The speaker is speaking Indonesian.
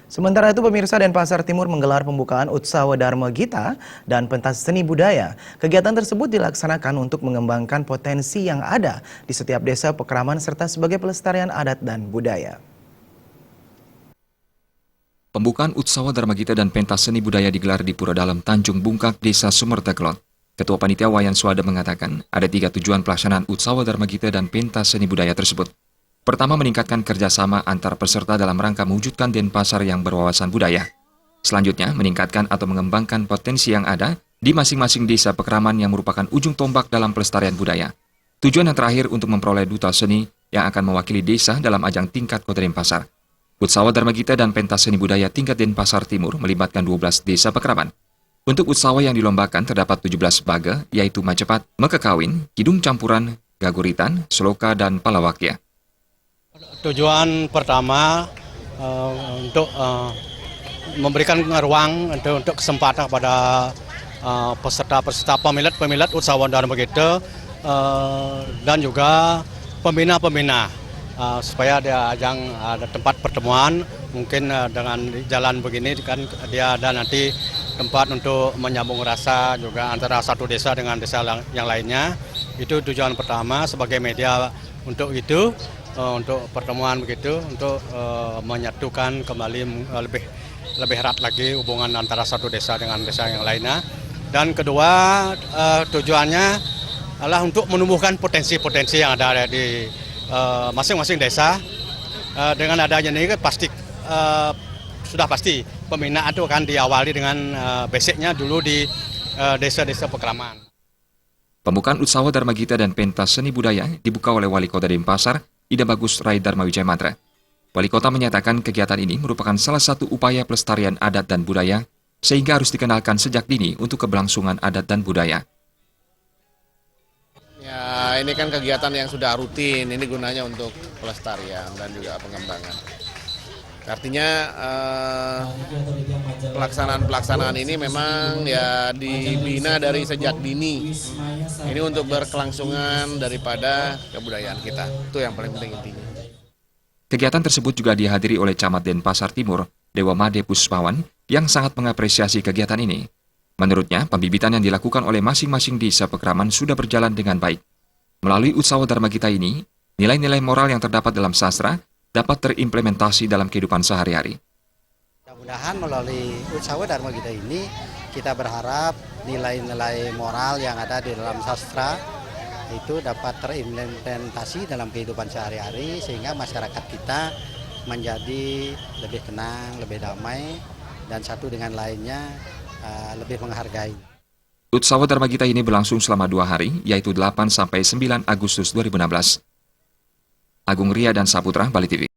Sementara itu, pemirsa, Denpasar Timur menggelar pembukaan Utsawa Dharma Gita dan pentas seni budaya. Kegiatan tersebut dilaksanakan untuk mengembangkan potensi yang ada di setiap desa Pekraman serta sebagai pelestarian adat dan budaya. Pembukaan Utsawa Dharma Gita dan pentas seni budaya digelar di Pura Dalam, Tanjung Bungkak, Desa Sumerteklot. Ketua Panitia Wayan Swada mengatakan ada 3 tujuan pelaksanaan Utsawa Dharma Gita dan pentas seni budaya tersebut. Pertama, meningkatkan kerjasama antar peserta dalam rangka mewujudkan Denpasar yang berwawasan budaya. Selanjutnya, meningkatkan atau mengembangkan potensi yang ada di masing-masing desa Pekraman yang merupakan ujung tombak dalam pelestarian budaya. Tujuan yang terakhir untuk memperoleh duta seni yang akan mewakili desa dalam ajang tingkat Kota Denpasar. Utsawa Dharma Gita dan pentas seni budaya tingkat Denpasar Timur melibatkan 12 desa Pekraman. Untuk utsawa yang dilombakan terdapat 17 baga, yaitu Majapahit, Mekekawin, Kidung Campuran, Gaguritan, Seloka, dan Palawakya. Tujuan pertama untuk memberikan ruang untuk kesempatan kepada peserta pemilat Utsawa Dharma Gita dan juga pembina supaya ada tempat pertemuan. Mungkin dengan jalan begini kan dia ada nanti tempat untuk menyambung rasa juga antara satu desa dengan desa yang lainnya. Itu tujuan pertama sebagai media untuk itu. Untuk pertemuan begitu, untuk menyatukan kembali lebih erat lagi hubungan antara satu desa dengan desa yang lainnya. Dan kedua, tujuannya adalah untuk menumbuhkan potensi-potensi yang ada di masing-masing desa. Dengan adanya ini sudah pasti pembinaan itu akan diawali dengan basicnya dulu di desa-desa Pekraman. Pembukaan Utsawa Dharma Gita dan pentas seni budaya dibuka oleh Wali Kota Denpasar, Ida Bagus Rai Dharma Wijaya Matra. Wali Kota menyatakan kegiatan ini merupakan salah satu upaya pelestarian adat dan budaya, sehingga harus dikenalkan sejak dini untuk keberlangsungan adat dan budaya. Ya, ini kan kegiatan yang sudah rutin, ini gunanya untuk pelestarian dan juga pengembangan. Artinya pelaksanaan ini memang ya dibina dari sejak dini. Ini untuk berkelangsungan daripada kebudayaan kita. Itu yang paling penting intinya. Kegiatan tersebut juga dihadiri oleh Camat Denpasar Timur, Dewa Made Puspawan, yang sangat mengapresiasi kegiatan ini. Menurutnya, pembibitan yang dilakukan oleh masing-masing desa Pekraman sudah berjalan dengan baik. Melalui Utsawa Dharma Gita ini, nilai-nilai moral yang terdapat dalam sastra dapat terimplementasi dalam kehidupan sehari-hari. Mudah-mudahan melalui Utsawa Dharma Gita ini, kita berharap nilai-nilai moral yang ada di dalam sastra itu dapat terimplementasi dalam kehidupan sehari-hari, sehingga masyarakat kita menjadi lebih tenang, lebih damai, dan satu dengan lainnya lebih menghargai. Utsawa Dharma Gita ini berlangsung selama 2 hari, yaitu 8 sampai 9 Agustus 2016. Agung Ria dan Saputra, Bali TV.